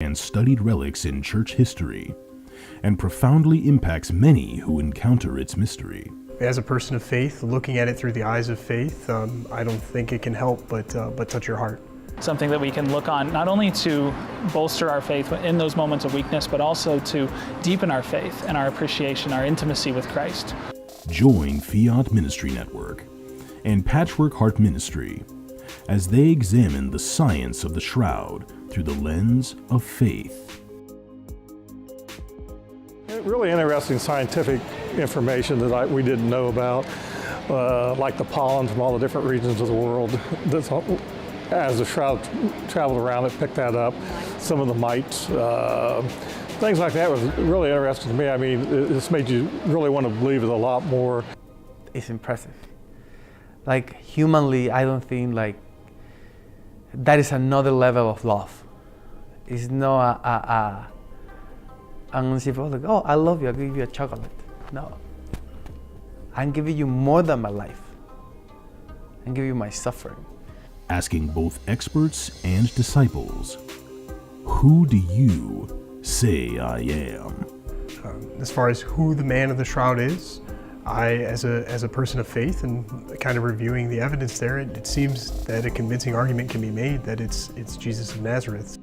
and studied relics in church history, and profoundly impacts many who encounter its mystery. As a person of faith, looking at it through the eyes of faith, I don't think it can help but touch your heart. Something that we can look on not only to bolster our faith in those moments of weakness, but also to deepen our faith and our appreciation, our intimacy with Christ. Join Fiat Ministry Network and Patchwork Heart Ministry as they examine the science of the Shroud through the lens of faith. Really interesting scientific information that we didn't know about, like the pollen from all the different regions of the world. As the Shroud traveled around, it picked that up. Some of the mites, things like that was really interesting to me. I mean, this made you really want to believe it a lot more. It's impressive. Like, humanly, I don't think that is another level of love. It's not I'm gonna say, oh, I love you, I'll give you a chocolate. No. I'm giving you more than my life. I'm giving you my suffering. Asking both experts and disciples, who do you say I am? As far as who the man of the Shroud is, as a person of faith and kind of reviewing the evidence there, it seems that a convincing argument can be made that it's Jesus of Nazareth.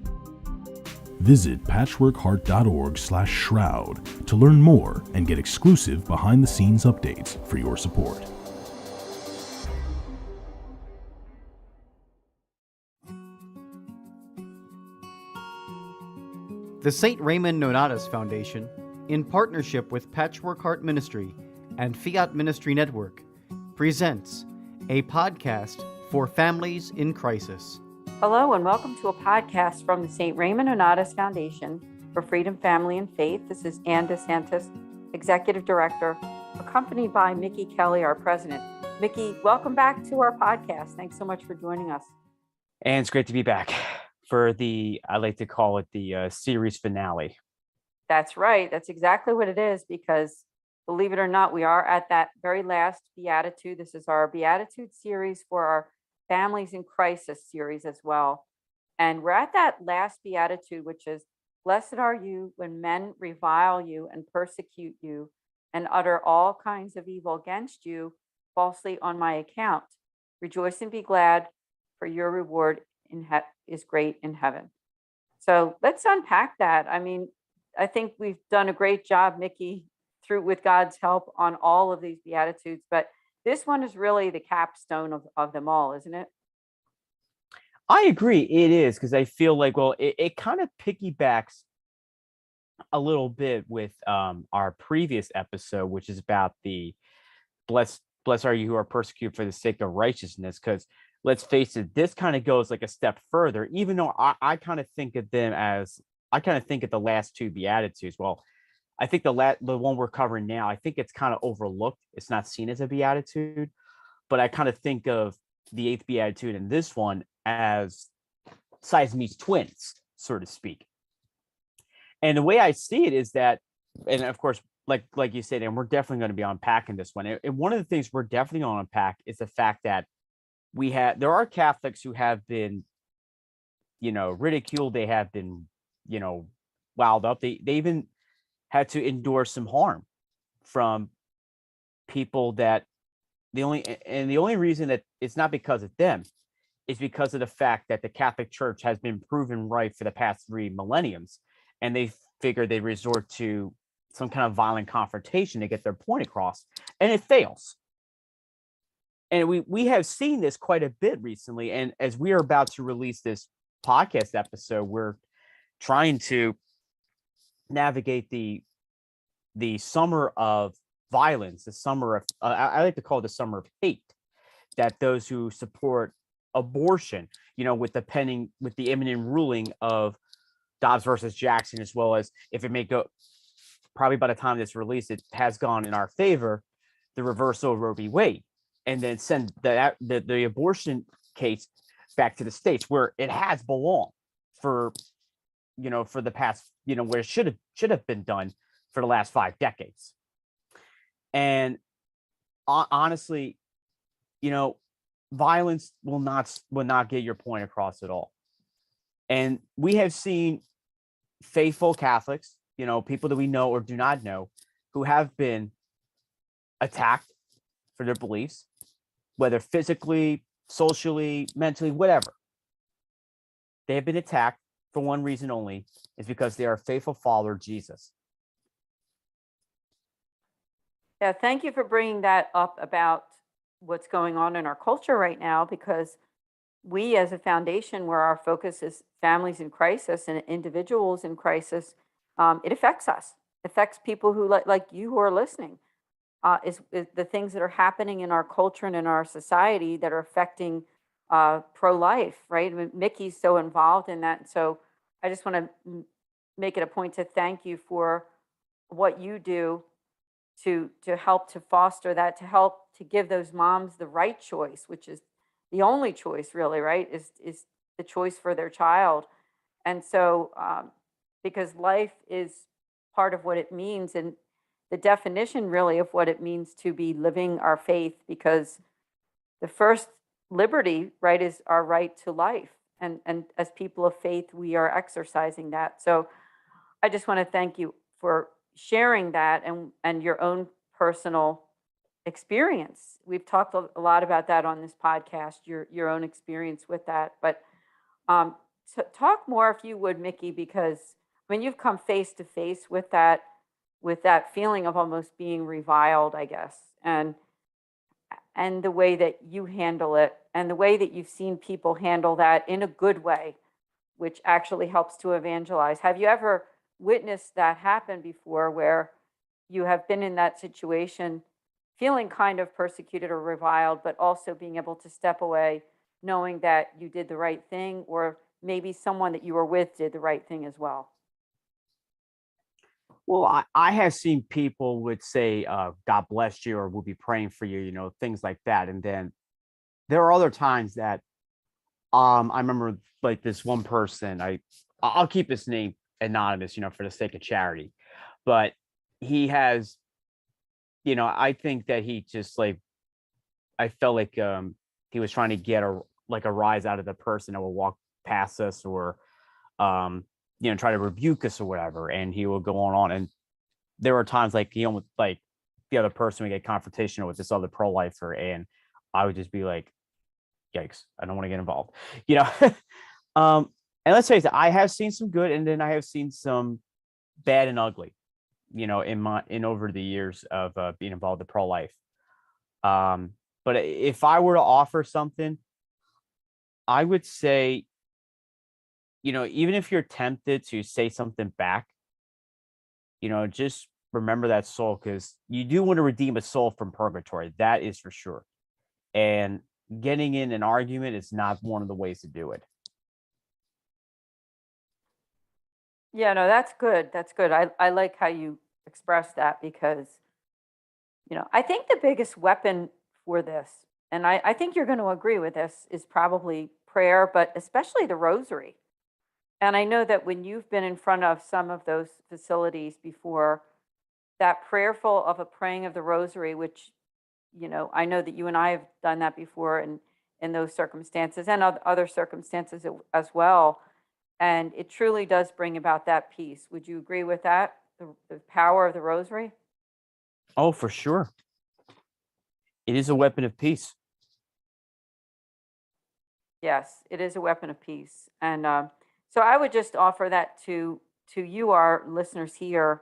Visit patchworkheart.org/shroud to learn more and get exclusive behind-the-scenes updates for your support. The St. Raymond Nonatus Foundation, in partnership with Patchwork Heart Ministry and Fiat Ministry Network, presents a podcast for families in crisis. Hello and welcome to a podcast from the St. Raymond Nonatus Foundation for Freedom, Family, and Faith. This is Ann DeSantis, Executive Director, accompanied by Mickey Kelly, our President. Mickey, welcome back to our podcast. Thanks so much for joining us. And it's great to be back for I like to call it the series finale. That's right. That's exactly what it is, because believe it or not, we are at that very last Beatitude. This is our Beatitude series for our Families in Crisis series as well. And we're at that last Beatitude, which is, blessed are you when men revile you and persecute you and utter all kinds of evil against you falsely on my account. Rejoice and be glad, for your reward is great in heaven. So let's unpack that. I mean, I think we've done a great job, Mickey, with God's help on all of these Beatitudes, but this one is really the capstone of them all, isn't it? I agree. It is, because I feel like, well, it kind of piggybacks a little bit with our previous episode, which is about the blessed are you who are persecuted for the sake of righteousness. Because let's face it, this kind of goes like a step further, even though I kind of think of them as, I kind of think of the last two Beatitudes. Well, I think the one we're covering now, I think it's kind of overlooked. It's not seen as a Beatitude, but I kind of think of the eighth Beatitude and this one as Siamese twins, so to speak. And the way I see it is that, and of course, like you said, and we're definitely going to be unpacking this one. And one of the things we're definitely going to unpack is the fact that there are Catholics who have been, ridiculed. They have been, wowed up. They even had to endure some harm from people that the only reason that it's not because of them is because of the fact that the Catholic Church has been proven right for the past 3 millenniums, and they figure they resort to some kind of violent confrontation to get their point across, and it fails. And we have seen this quite a bit recently, and as we are about to release this podcast episode, we're trying to navigate the summer of violence, the summer of I like to call it the summer of hate, that those who support abortion, with the imminent ruling of Dobbs versus Jackson, as well as, if it may go, probably by the time this release, it has gone in our favor, the reversal of Roe v. Wade, and then send the abortion case back to the states where it has belonged for the past, where it should have been done for the last 5 decades. And honestly, violence will not get your point across at all. And we have seen faithful Catholics, people that we know or do not know, who have been attacked for their beliefs, whether physically, socially, mentally, whatever. They have been attacked for one reason only, is because they are a faithful follower of Jesus. Yeah, thank you for bringing that up about what's going on in our culture right now, because we as a foundation, where our focus is families in crisis and individuals in crisis, it affects us. It affects people who like you who are listening. Is the things that are happening in our culture and in our society that are affecting pro-life, right? I mean, Mickey's so involved in that. So I just want to make it a point to thank you for what you do to help to foster that, to help to give those moms the right choice, which is the only choice really, right? Is the choice for their child. And so because life is part of what it means, and the definition really of what it means to be living our faith, because the first liberty, right, is our right to life. And as people of faith, we are exercising that. So I just want to thank you for sharing that and your own personal experience. We've talked a lot about that on this podcast, your own experience with that. But talk more, if you would, Mickey, because when you've come face to face with that feeling of almost being reviled, I guess, and the way that you handle it, and the way that you've seen people handle that in a good way, which actually helps to evangelize. Have you ever witnessed that happen before, where you have been in that situation, feeling kind of persecuted or reviled, but also being able to step away, knowing that you did the right thing, or maybe someone that you were with did the right thing as well? Well, I have seen people would say, God bless you, or we'll be praying for you, things like that. And then there are other times that I remember, like, this one person, I'll keep his name anonymous, for the sake of charity. But he has, I think that he just, like, I felt like he was trying to get a rise out of the person that will walk past us, or try to rebuke us or whatever, and he will go on. And there were times, like, he almost, like, the other person would get confrontational with this other pro-lifer, and I would just be like, yikes, I don't want to get involved, and let's face it, I have seen some good, and then I have seen some bad and ugly, in over the years of being involved in pro-life. But if I were to offer something, I would say, even if you're tempted to say something back, just remember that soul, because you do want to redeem a soul from purgatory. That is for sure. And getting in an argument is not one of the ways to do it. Yeah, no, that's good. That's good. I like how you express that, because, I think the biggest weapon for this, and I think you're going to agree with this, is probably prayer, but especially the Rosary. And I know that when you've been in front of some of those facilities before, that prayerful of a praying of the Rosary, which, I know that you and I have done that before in those circumstances and other circumstances as well. And it truly does bring about that peace. Would you agree with that? The power of the Rosary? Oh, for sure. It is a weapon of peace. Yes, it is a weapon of peace. And so I would just offer that to you, our listeners here.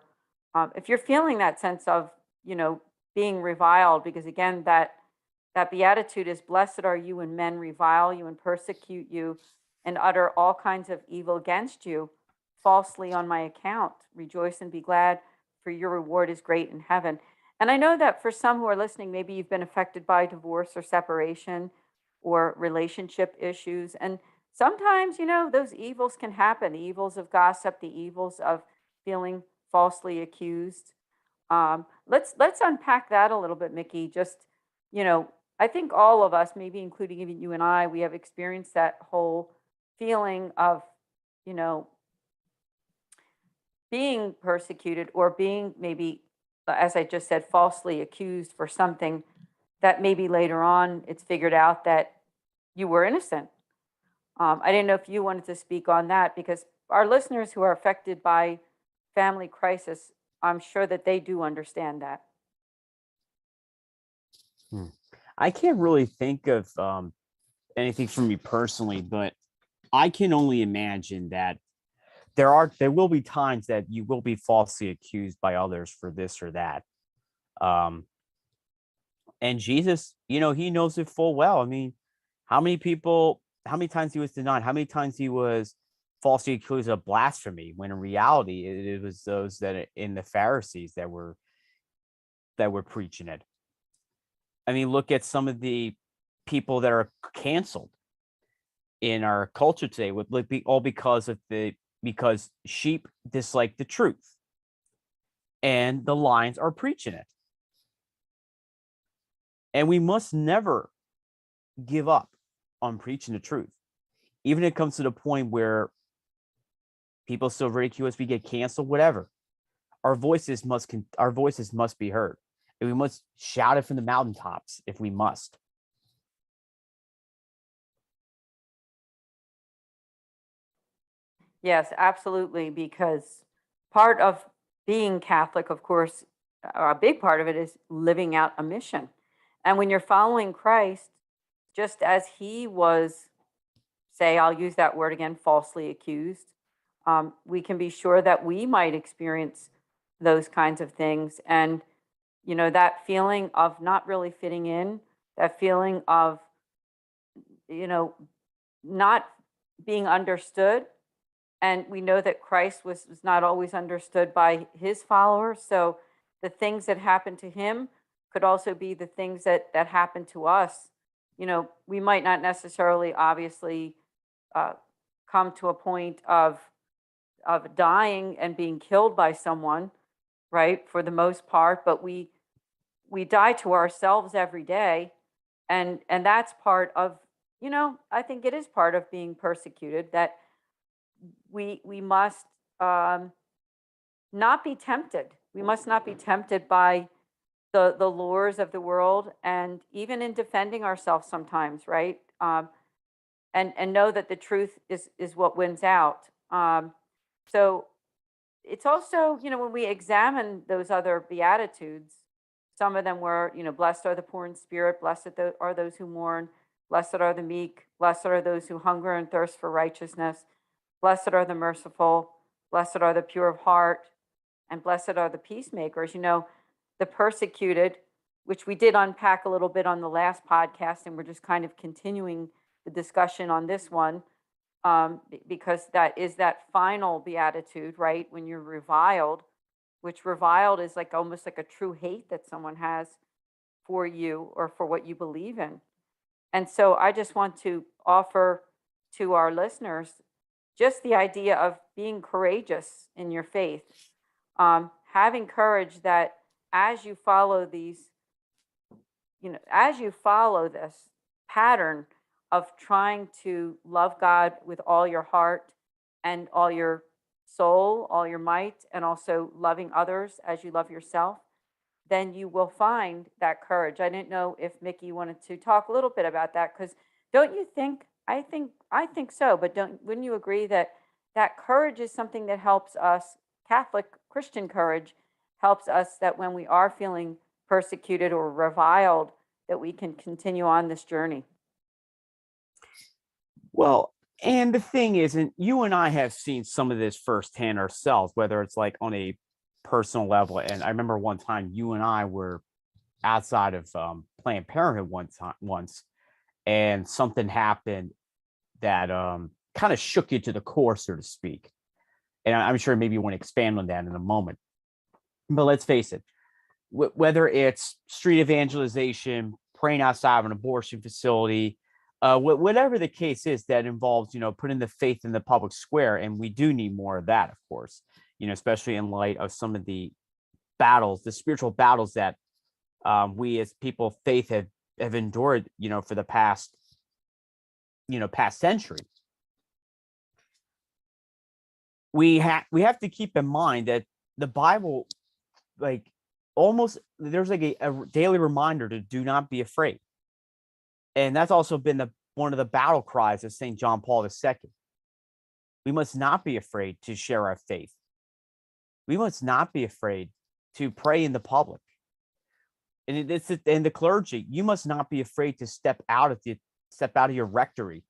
If you're feeling that sense of, being reviled, because again, that beatitude is, blessed are you when men revile you and persecute you and utter all kinds of evil against you falsely on my account. Rejoice and be glad, for your reward is great in heaven. And I know that for some who are listening, maybe you've been affected by divorce or separation or relationship issues. And sometimes, those evils can happen, the evils of gossip, the evils of feeling falsely accused. Let's unpack that a little bit, Mickey. Just, I think all of us, maybe including even you and I, we have experienced that whole feeling of, being persecuted, or being, maybe, as I just said, falsely accused for something that maybe later on it's figured out that you were innocent. I didn't know if you wanted to speak on that, because our listeners who are affected by family crisis, I'm sure that they do understand that. I can't really think of anything for me personally, but I can only imagine that there will be times that you will be falsely accused by others for this or that. And Jesus, he knows it full well. I mean, how many times he was denied, how many times he was falsely accused of blasphemy, when in reality it was those that in the Pharisees that were preaching it. I mean, look at some of the people that are canceled in our culture today, all because sheep dislike the truth, and the lions are preaching it. And we must never give up on preaching the truth, even if it comes to the point where people still ridicule us, we get canceled, whatever. Our voices must be heard, and we must shout it from the mountaintops if we must. Yes, absolutely, because part of being Catholic, of course, a big part of it is living out a mission. And when you're following Christ, just as he was, say, I'll use that word again, falsely accused, we can be sure that we might experience those kinds of things. And, that feeling of not really fitting in, that feeling of, not being understood. And we know that Christ was not always understood by his followers. So the things that happened to him could also be the things that happen to us. We might not necessarily, obviously, come to a point of dying and being killed by someone, right? For the most part, but we die to ourselves every day, and that's part of, I think it is part of being persecuted, that we must not be tempted. We must not be tempted by the lures of the world, and even in defending ourselves sometimes, right? And know that the truth is what wins out. So it's also, when we examine those other Beatitudes, some of them were, blessed are the poor in spirit, blessed are those who mourn, blessed are the meek, blessed are those who hunger and thirst for righteousness, blessed are the merciful, blessed are the pure of heart, and blessed are the peacemakers. The persecuted, which we did unpack a little bit on the last podcast, and we're just kind of continuing the discussion on this one, because that is that final beatitude, right? When you're reviled, which reviled is like almost like a true hate that someone has for you or for what you believe in. And so I just want to offer to our listeners just the idea of being courageous in your faith, having courage that as you follow these, as you follow this pattern of trying to love God with all your heart and all your soul, all your might, and also loving others as you love yourself, then you will find that courage. I didn't know if Mickey wanted to talk a little bit about that, because don't you think, I think so, but wouldn't you agree that courage is something that helps us, Catholic Christian courage helps us, that when we are feeling persecuted or reviled, that we can continue on this journey? Well, and the thing is, and you and I have seen some of this firsthand ourselves, whether it's like on a personal level. And I remember one time you and I were outside of Planned Parenthood once, and something happened that kind of shook you to the core, so to speak. And I'm sure maybe you want to expand on that in a moment. But let's face it, whether it's street evangelization, praying outside of an abortion facility, whatever the case is that involves, putting the faith in the public square, and we do need more of that, of course, especially in light of some of the battles, the spiritual battles that we as people of faith have endured, for the past century. We have to keep in mind that the Bible, like, there's like a daily reminder to do not be afraid. And that's also been one of the battle cries of St. John Paul II. We must not be afraid to share our faith. We must not be afraid to pray in the public. And it's in the clergy, you must not be afraid to step out of your rectory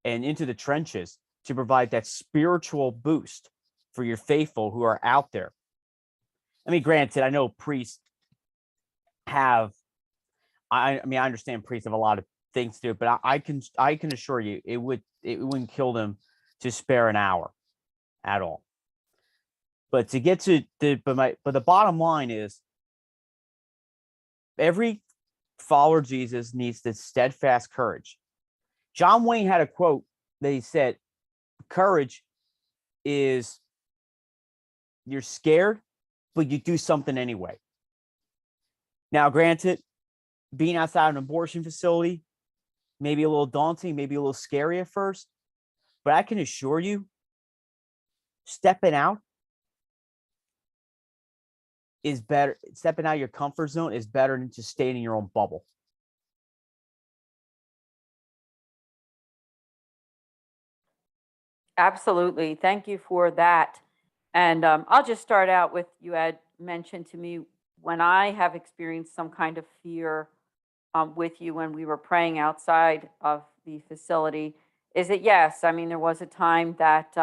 and into the trenches to provide that spiritual boost for your faithful who are out there. I mean, granted, I know priests have, I understand priests have a lot of things to do, but I can assure you it wouldn't kill them to spare an hour at all. But to get to the bottom line is, every follower of Jesus needs this steadfast courage. John Wayne had a quote that he said, courage is you're scared, but you do something anyway. Now, granted, being outside an abortion facility may be a little daunting, maybe a little scary at first, but I can assure you, stepping out is better. Stepping out of your comfort zone is better than just staying in your own bubble. Absolutely. Thank you for that. And I'll just start out with, you had mentioned to me when I have experienced some kind of fear with you when we were praying outside of the facility, is that yes, I mean, there was a time that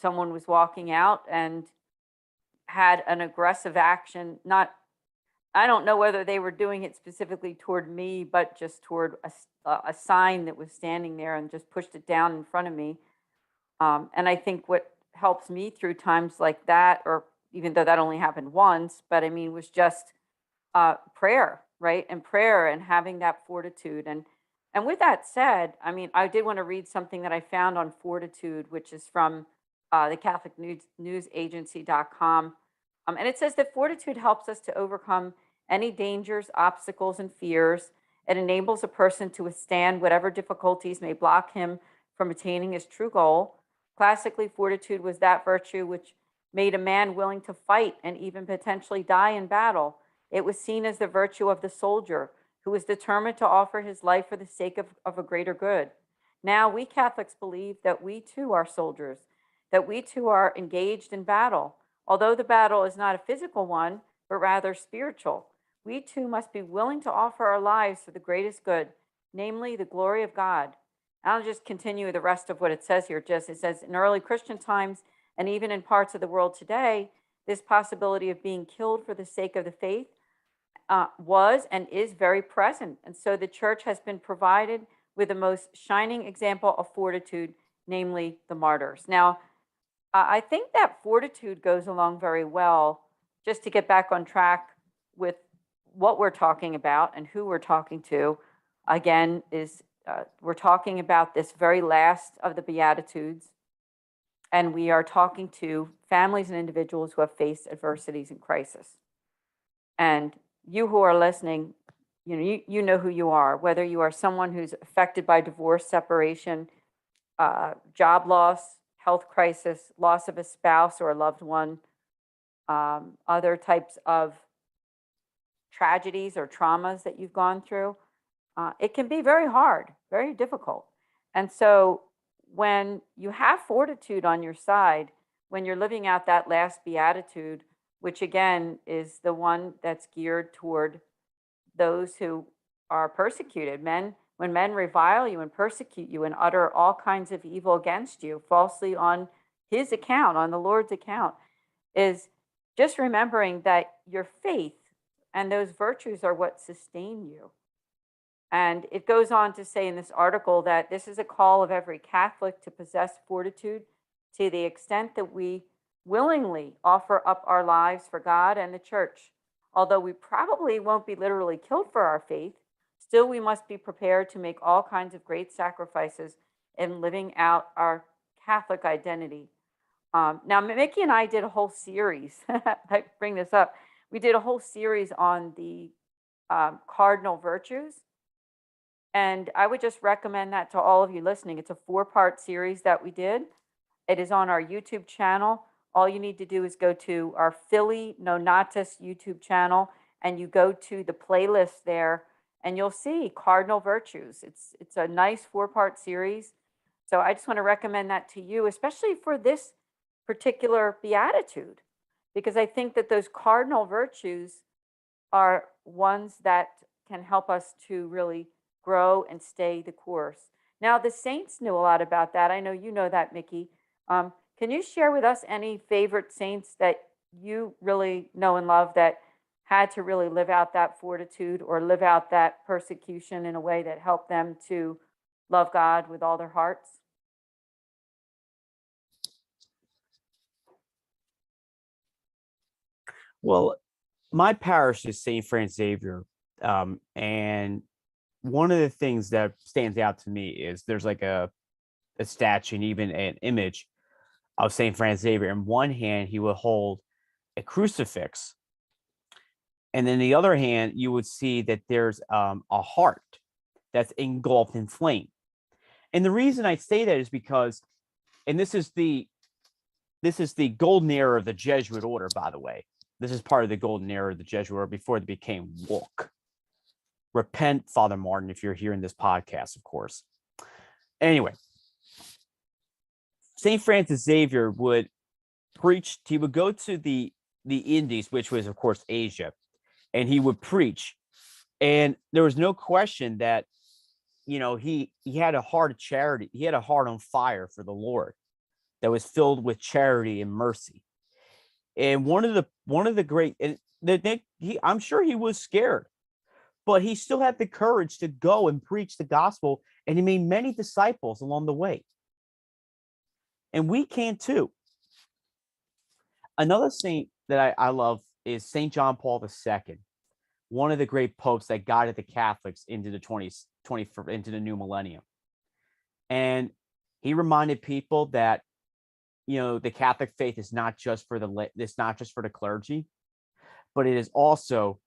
someone was walking out and had an aggressive action. I don't know whether they were doing it specifically toward me, but just toward a sign that was standing there, and just pushed it down in front of me. And I think what helps me through times like that, or even though that only happened once, but I mean, was just prayer, right? And prayer, and having that fortitude. And with that said, I mean, I did want to read something that I found on fortitude, which is from the Catholic News Agency.com. And it says that fortitude helps us to overcome any dangers, obstacles, and fears. It enables a person to withstand whatever difficulties may block him from attaining his true goal. Classically, fortitude was that virtue which made a man willing to fight and even potentially die in battle. It was seen as the virtue of the soldier who was determined to offer his life for the sake of a greater good. Now, we Catholics believe that we too are soldiers, that we too are engaged in battle. Although the battle is not a physical one, but rather spiritual, we too must be willing to offer our lives for the greatest good, namely the glory of God. I'll just continue the rest of what it says here. It says, in early Christian times, and even in parts of the world today, this possibility of being killed for the sake of the faith was and is very present. And so the church has been provided with the most shining example of fortitude, namely the martyrs. Now, I think that fortitude goes along very well, just to get back on track with what we're talking about and who we're talking to. Again, we're talking about this very last of the Beatitudes, and we are talking to families and individuals who have faced adversities and crisis. And you who are listening, you know who you are, whether you are someone who's affected by divorce, separation, job loss, health crisis, loss of a spouse or a loved one, other types of tragedies or traumas that you've gone through. It can be very hard, very difficult. And so when you have fortitude on your side, when you're living out that last beatitude, which again is the one that's geared toward those who are persecuted, when men revile you and persecute you and utter all kinds of evil against you falsely on his account, on the Lord's account, is just remembering that your faith and those virtues are what sustain you. And it goes on to say in this article that this is a call of every Catholic to possess fortitude to the extent that we willingly offer up our lives for God and the Church. Although we probably won't be literally killed for our faith, still we must be prepared to make all kinds of great sacrifices in living out our Catholic identity. Now, Mickey and I did a whole series. I bring this up. We did a whole series on the cardinal virtues. And I would just recommend that to all of you listening. It's a 4-part series that we did. It is on our YouTube channel. All you need to do is go to our Filii Nonatus YouTube channel, and you go to the playlist there, and you'll see cardinal virtues. It's a nice 4-part series. So I just want to recommend that to you, especially for this particular beatitude, because I think that those cardinal virtues are ones that can help us to really grow and stay the course. Now, the saints knew a lot about that. I know you know that, Mickey. Can you share with us any favorite saints that you really know and love that had to really live out that fortitude or live out that persecution in a way that helped them to love God with all their hearts? Well, my parish is St. Francis Xavier. And one of the things that stands out to me is there's like a statue and even an image of St. Francis Xavier. In one hand, he would hold a crucifix. And then the other hand, you would see that there's a heart that's engulfed in flame. And the reason I say that is because, and this is the golden era of the Jesuit order, by the way. This is part of the golden era of the Jesuit order before they became woke. Repent, Father Martin, if you're hearing this podcast, of course. Anyway, St. Francis Xavier would preach. He would go to the Indies, which was, of course, Asia, and he would preach. And there was no question that, he had a heart of charity. He had a heart on fire for the Lord that was filled with charity and mercy. And one of the great, and I'm sure he was scared, but he still had the courage to go and preach the gospel, and he made many disciples along the way. And we can too. Another saint that I love is St. John Paul II, one of the great popes that guided the Catholics into the into the new millennium. And he reminded people that, the Catholic faith is not just for the clergy, but it is also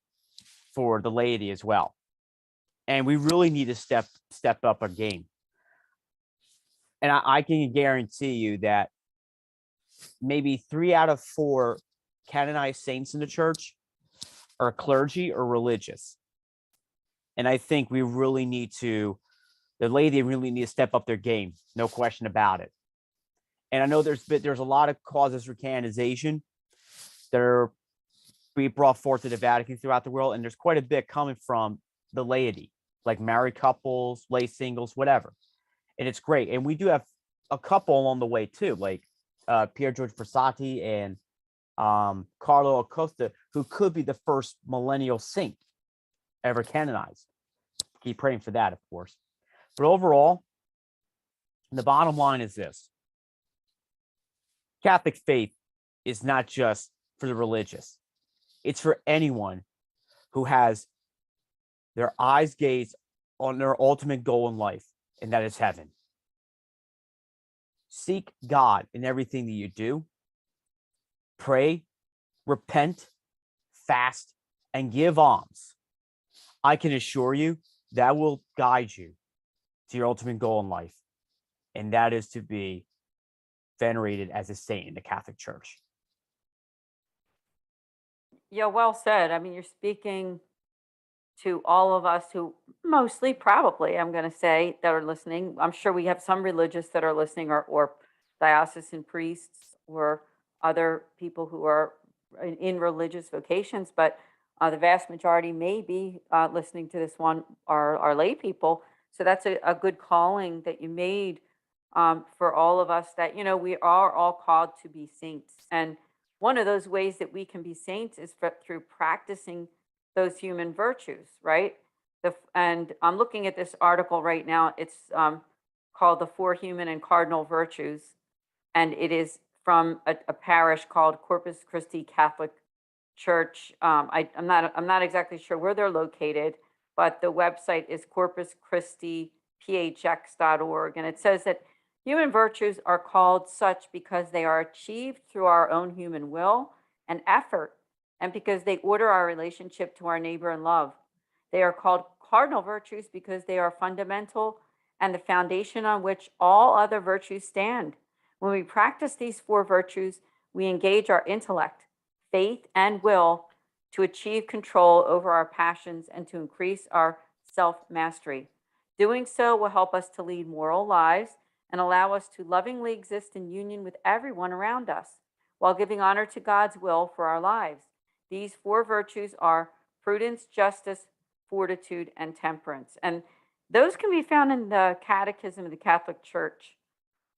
for the laity as well. And we really need to step up our game. And I can guarantee you that maybe 3 out of 4 canonized saints in the church are clergy or religious. And I think the laity really need to step up their game. No question about it. And I know there's a lot of causes for canonization that are being brought forth to the Vatican throughout the world. And there's quite a bit coming from the laity, like married couples, lay singles, whatever. And it's great. And we do have a couple along the way too, like Pier George Frassati and Carlo Acosta, who could be the first millennial saint ever canonized. Keep praying for that, of course. But overall, the bottom line is this. Catholic faith is not just for the religious. It's for anyone who has their eyes gazed on their ultimate goal in life, and that is heaven. Seek God in everything that you do. Pray, repent, fast, and give alms. I can assure you that will guide you to your ultimate goal in life, and that is to be venerated as a saint in the Catholic Church. Yeah, well said. I mean, you're speaking to all of us who mostly, probably, I'm going to say, that are listening. I'm sure we have some religious that are listening, or diocesan priests or other people who are in religious vocations, but the vast majority may be listening to this one are lay people. So that's a good calling that you made for all of us, that, we are all called to be saints. And one of those ways that we can be saints is through practicing those human virtues, right? And I'm looking at this article right now. It's called The 4 Human and Cardinal Virtues, and it is from a parish called Corpus Christi Catholic Church. I'm not exactly sure where they're located, but the website is corpuschristiphx.org, and it says that human virtues are called such because they are achieved through our own human will and effort, and because they order our relationship to our neighbor in love. They are called cardinal virtues because they are fundamental and the foundation on which all other virtues stand. When we practice these 4 virtues, we engage our intellect, faith, and will to achieve control over our passions and to increase our self-mastery. Doing so will help us to lead moral lives and allow us to lovingly exist in union with everyone around us while giving honor to God's will for our lives. These four virtues are prudence, justice, fortitude, and temperance. And those can be found in the Catechism of the Catholic Church,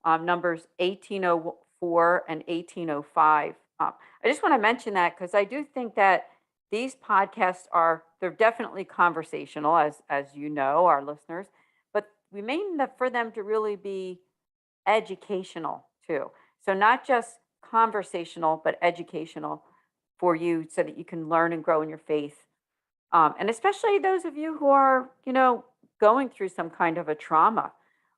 numbers 1804 and 1805. I just want to mention that because I do think that these podcasts they're definitely conversational, as you know, our listeners, but we mean for them to really be educational too. So not just conversational, but educational for you so that you can learn and grow in your faith. And especially those of you who are, going through some kind of a trauma.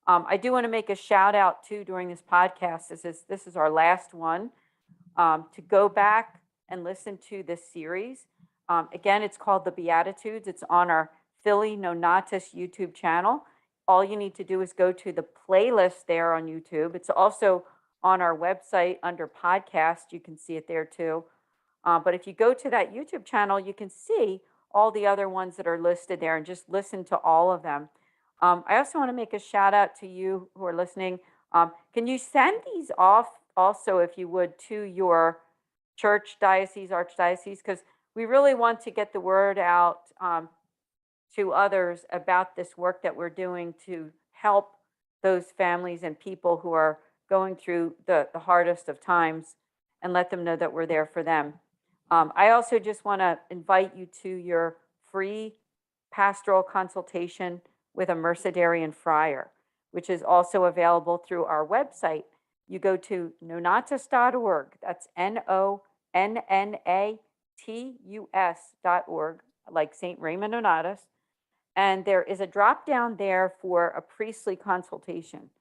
I do want to make a shout out too during this podcast. This is our last one, to go back and listen to this series. Again, it's called the Beatitudes. It's on our Philly Nonatus YouTube channel. All you need to do is go to the playlist there on YouTube. It's also on our website under podcast. You can see it there too. But if you go to that YouTube channel, you can see all the other ones that are listed there and just listen to all of them. I also want to make a shout out to you who are listening. Can you send these off also, if you would, to your church, diocese, archdiocese? Because we really want to get the word out to others about this work that we're doing to help those families and people who are going through the hardest of times, and let them know that we're there for them. I also just want to invite you to your free pastoral consultation with a Mercedarian friar, which is also available through our website. You go to nonatus.org. That's NONNATUS.org, like St. Raymond Nonatus. And there is a drop down there for a priestly consultation.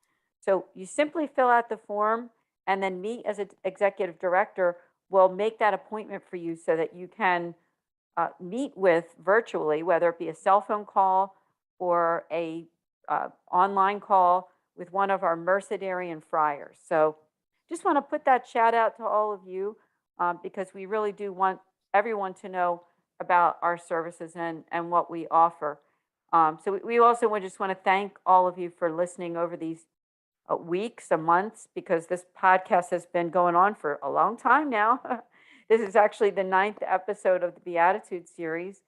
So you simply fill out the form, and then me as an executive director will make that appointment for you so that you can meet with virtually, whether it be a cell phone call or a online call with one of our Mercedarian friars. So just want to put that shout out to all of you, because we really do want everyone to know about our services and what we offer. So we also just want to thank all of you for listening over these weeks and months, because this podcast has been going on for a long time now. This is actually the 9th episode of the Beatitudes series.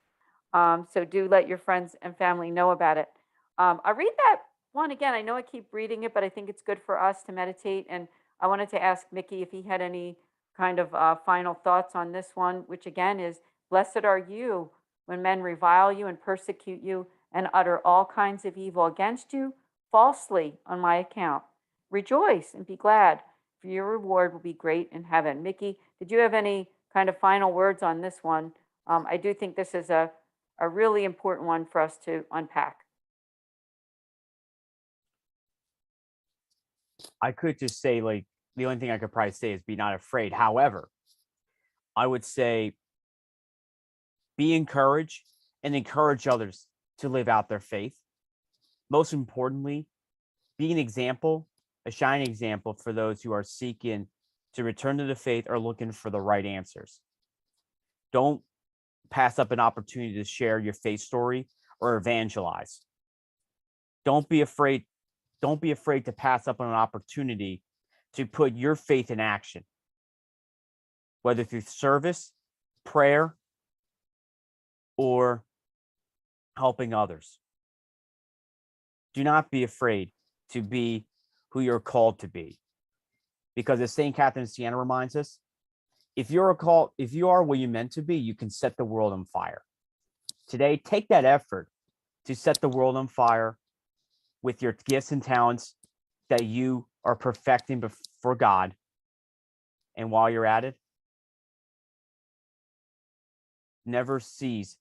So do let your friends and family know about it. I read that one again. I know I keep reading it, but I think it's good for us to meditate. And I wanted to ask Mickey if he had any kind of final thoughts on this one, which again is, blessed are you when men revile you and persecute you and utter all kinds of evil against you falsely on my account. Rejoice and be glad, for your reward will be great in heaven. Mickey, did you have any kind of final words on this one? I do think this is a really important one for us to unpack. I could just say, like, the only thing I could probably say is be not afraid. However, I would say be encouraged and encourage others to live out their faith. Most importantly, be an example, a shining example for those who are seeking to return to the faith or looking for the right answers. Don't pass up an opportunity to share your faith story or evangelize. Don't be afraid to pass up on an opportunity to put your faith in action, whether through service, prayer, or helping others. Do not be afraid to be who you're called to be. Because as St. Catherine of Siena reminds us, if you are what you're meant to be, you can set the world on fire. Today, take that effort to set the world on fire with your gifts and talents that you are perfecting before God. And while you're at it, never cease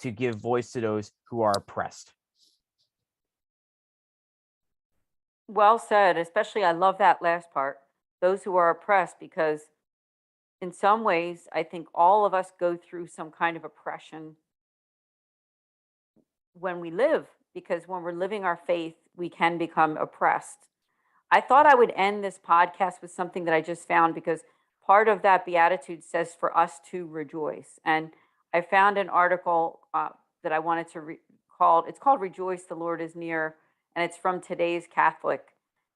to give voice to those who are oppressed. Well said. Especially, I love that last part, those who are oppressed, because in some ways, I think all of us go through some kind of oppression when we live, because when we're living our faith, we can become oppressed. I thought I would end this podcast with something that I just found, because part of that Beatitude says for us to rejoice. And I found an article that I wanted to it's called Rejoice, the Lord is Near, and it's from Today's Catholic.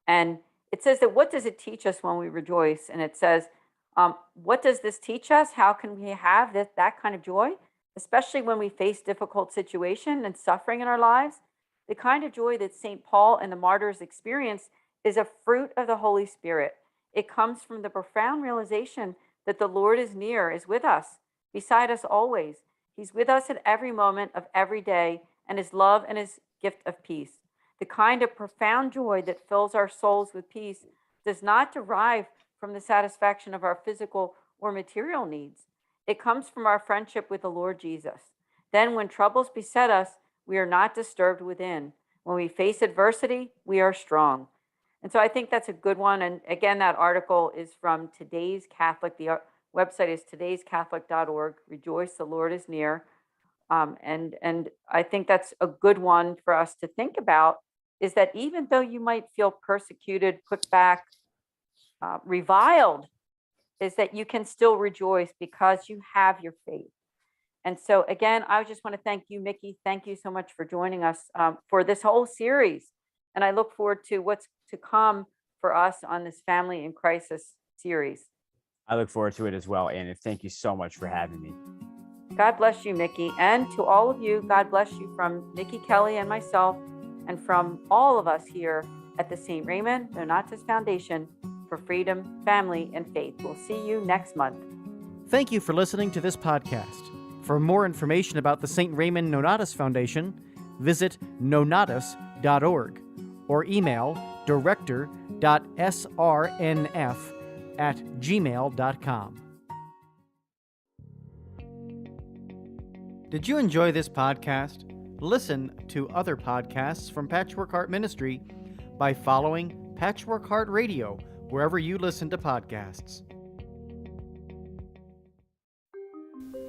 And it says that what does it teach us when we rejoice? And it says, what does this teach us? How can we have that kind of joy, especially when we face difficult situation and suffering in our lives? The kind of joy that St. Paul and the martyrs experienced is a fruit of the Holy Spirit. It comes from the profound realization that the Lord is near, is with us, beside us always. He's with us at every moment of every day, and his love and his gift of peace. The kind of profound joy that fills our souls with peace does not derive from the satisfaction of our physical or material needs. It comes from our friendship with the Lord Jesus. Then when troubles beset us, we are not disturbed within. When we face adversity, we are strong. And so I think that's a good one. And again, that article is from Today's Catholic. The website is todayscatholic.org. Rejoice, the Lord is near. And I think that's a good one for us to think about, is that even though you might feel persecuted, put back, reviled, is that you can still rejoice because you have your faith. And so again, I just want to thank you, Mickey. Thank you so much for joining us for this whole series. And I look forward to what's to come for us on this Family in Crisis series. I look forward to it as well, Anna. Thank you so much for having me. God bless you, Mickey. And to all of you, God bless you from Nikki Kelly and myself, and from all of us here at the St. Raymond Nonatus Foundation for Freedom, Family, and Faith. We'll see you next month. Thank you for listening to this podcast. For more information about the St. Raymond Nonatus Foundation, visit nonatus.org or email director.srnf@gmail.com. Did you enjoy this podcast? Listen to other podcasts from Patchwork Heart Ministry by following Patchwork Heart Radio wherever you listen to podcasts.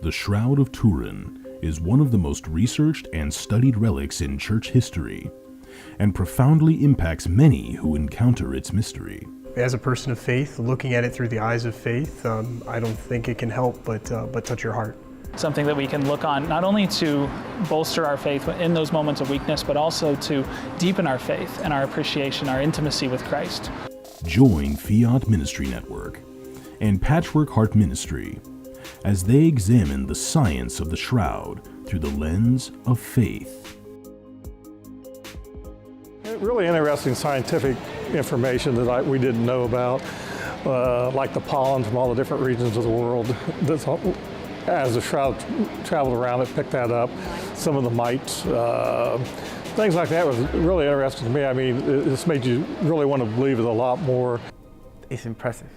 The Shroud of Turin is one of the most researched and studied relics in church history, and profoundly impacts many who encounter its mystery. As a person of faith, looking at it through the eyes of faith, I don't think it can help but touch your heart. Something that we can look on not only to bolster our faith in those moments of weakness, but also to deepen our faith and our appreciation, our intimacy with Christ. Join Fiat Ministry Network and Patchwork Heart Ministry as they examine the science of the Shroud through the lens of faith. Really interesting scientific information that we didn't know about, like the pollen from all the different regions of the world. As the shroud traveled around, it picked that up. Some of the mites, things like that was really interesting to me. I mean, this made you really want to believe it a lot more. It's impressive.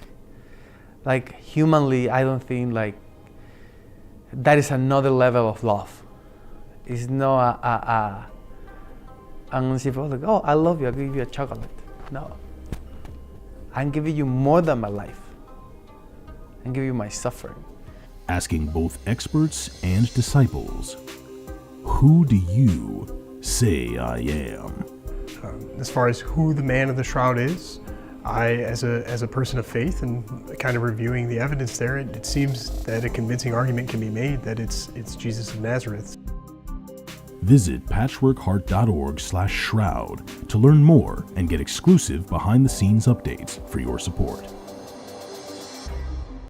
Like humanly, I don't think like that is another level of love. It's not and people like, oh, I love you, I'll give you a chocolate. No. I'm giving you more than my life. I'm giving you my suffering. Asking both experts and disciples, who do you say I am? As far as who the man of the shroud is, I, as a person of faith and kind of reviewing the evidence there, it seems that a convincing argument can be made that it's Jesus of Nazareth. Visit patchworkheart.org/shroud to learn more and get exclusive behind-the-scenes updates for your support.